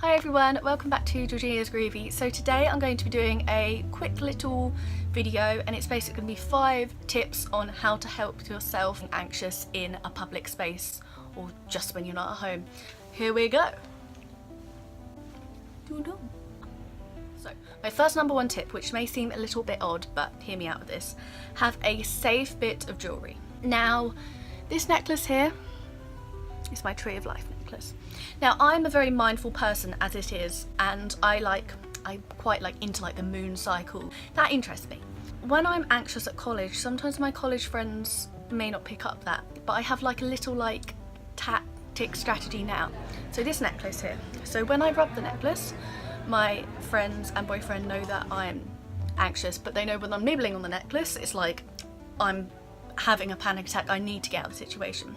Hi everyone, welcome back to Georgina's Groovy. So today I'm going to be doing a quick little video and it's basically going to be 5 tips on how to help yourself anxious in a public space or just when you're not at home. Here we go. So my first number 1 tip, which may seem a little bit odd, but hear me out with this. Have a safe bit of jewellery. Now, this necklace here is my Tree of Life necklace. Now, I'm a very mindful person as it is, and I'm quite into the moon cycle. That interests me. When I'm anxious at college, sometimes my college friends may not pick up that, but I have a little tactic strategy now. So this necklace here. So when I rub the necklace, my friends and boyfriend know that I'm anxious, but they know when I'm nibbling on the necklace, it's like I'm having a panic attack. I need to get out of the situation.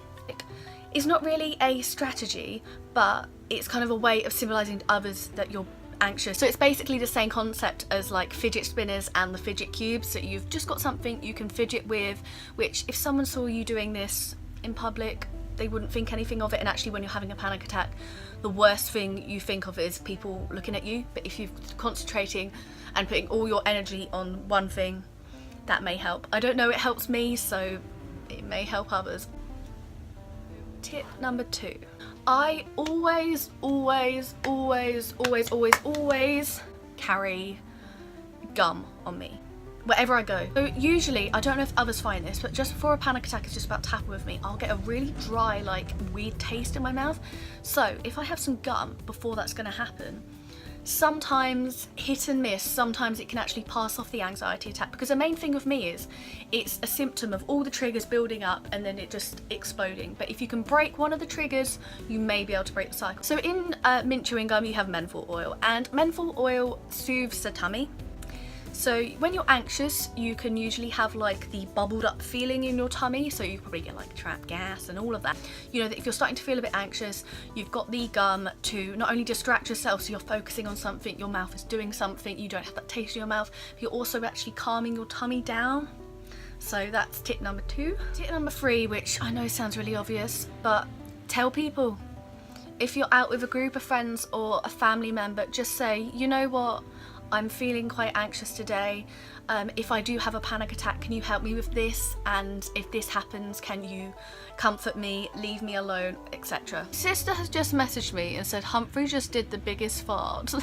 It's not really a strategy, but it's kind of a way of symbolising to others that you're anxious. So it's basically the same concept as fidget spinners and the fidget cubes. So you've just got something you can fidget with, which if someone saw you doing this in public, they wouldn't think anything of it. And actually when you're having a panic attack, the worst thing you think of is people looking at you. But if you're concentrating and putting all your energy on one thing, that may help. I don't know, it helps me, so it may help others. Tip number 2. I always carry gum on me wherever I go. So usually, I don't know if others find this, but just before a panic attack is just about to happen with me, I'll get a really dry, weird taste in my mouth. So if I have some gum before that's going to happen, sometimes hit and miss, sometimes it can actually pass off the anxiety attack, because the main thing with me is it's a symptom of all the triggers building up and then it just exploding. But if you can break one of the triggers, you may be able to break the cycle. So in mint chewing gum you have menthol oil, and menthol oil soothes the tummy. So when you're anxious, you can usually have the bubbled up feeling in your tummy, so you probably get trapped gas and all of that. You know that if you're starting to feel a bit anxious, you've got the gum to not only distract yourself, so you're focusing on something, your mouth is doing something, you don't have that taste in your mouth, but you're also actually calming your tummy down. So that's tip number 2. Tip number 3, which I know sounds really obvious, but tell people. If you're out with a group of friends or a family member, just say, you know what? I'm feeling quite anxious today. If I do have a panic attack, can you help me with this? And if this happens, can you comfort me, leave me alone, etc. Sister has just messaged me and said Humphrey just did the biggest fart.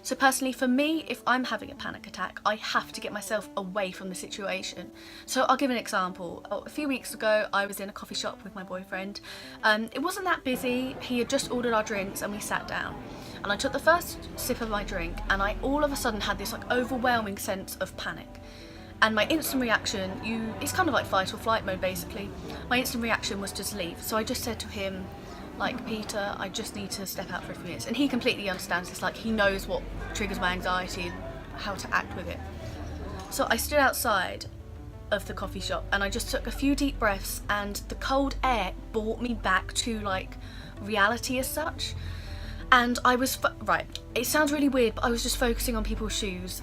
So personally for me, if I'm having a panic attack, I have to get myself away from the situation. So I'll give an example. A few weeks ago, I was in a coffee shop with my boyfriend. It wasn't that busy. He had just ordered our drinks and we sat down. And I took the first sip of my drink and I all of a sudden had this overwhelming sense of panic. And my instant reaction, it's kind of like fight or flight mode basically. My instant reaction was just leave. So I just said to him, Peter, I just need to step out for a few minutes. And he completely understands this, he knows what triggers my anxiety and how to act with it. So I stood outside of the coffee shop and I just took a few deep breaths, and the cold air brought me back to reality as such. And I was, right, it sounds really weird, but I was just focusing on people's shoes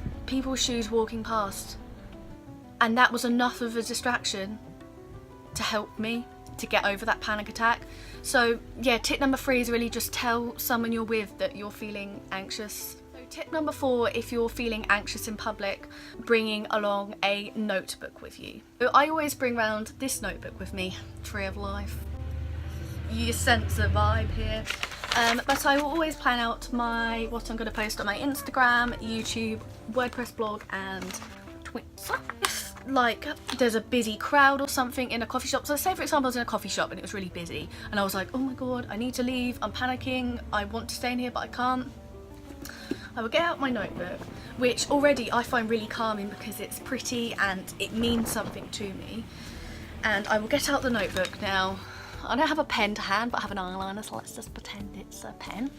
walking past. And that was enough of a distraction to help me to get over that panic attack. So yeah, tip number 3 is really just tell someone you're with that you're feeling anxious. So tip number 4, if you're feeling anxious in public, bringing along a notebook with you. So I always bring around this notebook with me, Tree of Life. You sense the vibe here. But I will always plan out what I'm going to post on my Instagram, YouTube, WordPress blog and Twitter. There's a busy crowd or something in a coffee shop. So say for example I was in a coffee shop and it was really busy and I was like, oh my god, I need to leave, I'm panicking, I want to stay in here but I can't. I would get out my notebook, which already I find really calming because it's pretty and it means something to me. And I will get out the notebook. Now, I don't have a pen to hand, but I have an eyeliner, so let's just pretend it's a pen.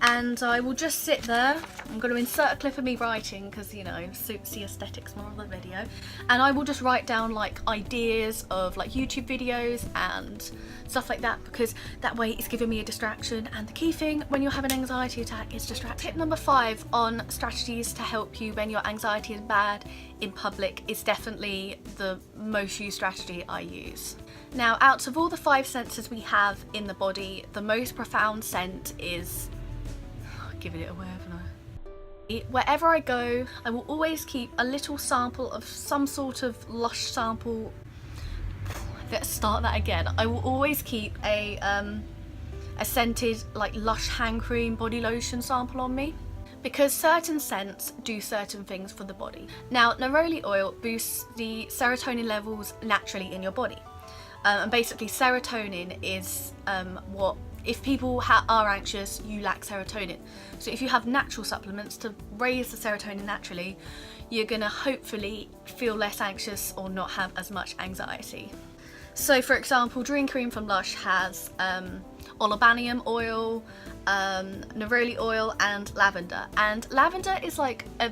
And I will just sit there. I'm going to insert a clip of me writing because, suits the aesthetics more of the video. And I will just write down ideas of YouTube videos and stuff like that, because that way it's giving me a distraction. And the key thing when you're having an anxiety attack is distract. Tip number 5 on strategies to help you when your anxiety is bad in public is definitely the most used strategy I use. Now, out of all the 5 senses we have in the body, the most profound scent is given it away, haven't I? Wherever I go, I will always keep a little sample of some sort of Lush sample. Let's start that again. I will always keep a scented like Lush hand cream body lotion sample on me, because certain scents do certain things for the body. Now, neroli oil boosts the serotonin levels naturally in your body. And basically serotonin is what, if people are anxious, you lack serotonin. So if you have natural supplements to raise the serotonin naturally, you're gonna hopefully feel less anxious or not have as much anxiety. So for example, Dream Cream from Lush has olobanium oil, neroli oil and lavender. And lavender is like a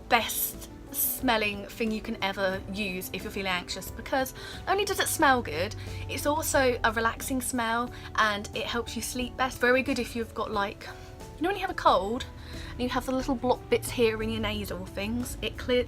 best smelling thing you can ever use if you're feeling anxious, because not only does it smell good, it's also a relaxing smell and it helps you sleep best. Very good if you've got, like, you know when you have a cold and you have the little block bits here in your nasal things, it clear.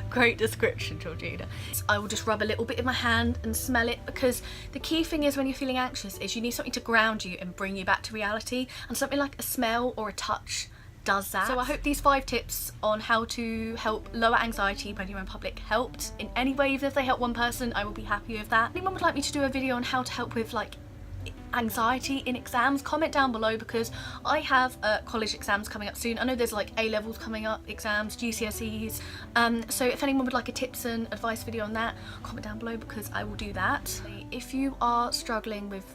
Great description, Georgina. I will just rub a little bit in my hand and smell it, because the key thing is when you're feeling anxious is you need something to ground you and bring you back to reality, and something like a smell or a touch does that. So I hope these 5 tips on how to help lower anxiety when you're in public helped in any way. Even if they help one person, I will be happy with that. If anyone would like me to do a video on how to help with like anxiety in exams, comment down below, because I have college exams coming up soon. I know there's like A-levels coming up, exams, GCSEs, so if anyone would like a tips and advice video on that, comment down below because I will do that. If you are struggling with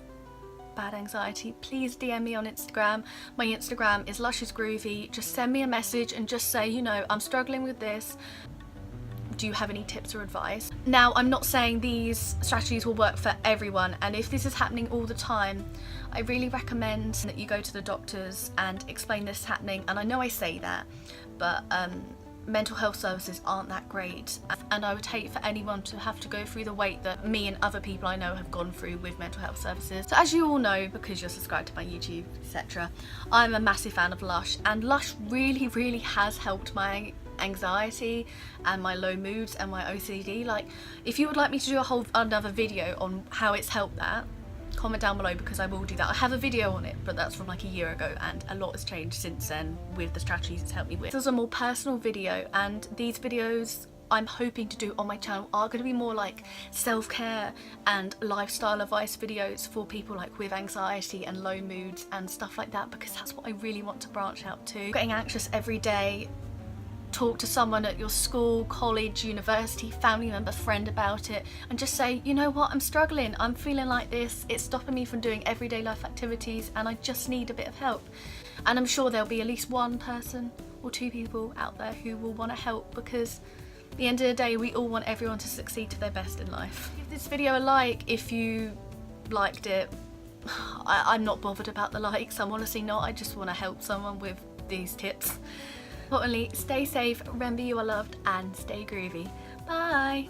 bad anxiety, please DM me on Instagram. My Instagram is lushisgroovy. Just send me a message and just say, you know, I'm struggling with this. Do you have any tips or advice? Now, I'm not saying these strategies will work for everyone, and if this is happening all the time, I really recommend that you go to the doctors and explain this happening. And I know I say that, but mental health services aren't that great, and I would hate for anyone to have to go through the wait that me and other people I know have gone through with mental health services. So as you all know, because you're subscribed to my YouTube, etc., I'm a massive fan of Lush, and Lush really has helped my anxiety and my low moods and my OCD. Like, if you would like me to do another video on how it's helped that, comment down below because I will do that. I have a video on it, but that's from like a year ago, and a lot has changed since then with the strategies it's helped me with. This is a more personal video, and these videos I'm hoping to do on my channel are going to be more like self-care and lifestyle advice videos for people like with anxiety and low moods and stuff like that, because that's what I really want to branch out to. Getting anxious every day, talk to someone at your school, college, university, family member, friend about it, and just say, you know what, I'm struggling, I'm feeling like this, it's stopping me from doing everyday life activities and I just need a bit of help. And I'm sure there'll be at least one person or 2 people out there who will want to help, because at the end of the day we all want everyone to succeed to their best in life. Give this video a like if you liked it. I'm not bothered about the likes, I'm honestly not. I just want to help someone with these tips. Importantly, stay safe, remember you are loved, and stay groovy. Bye!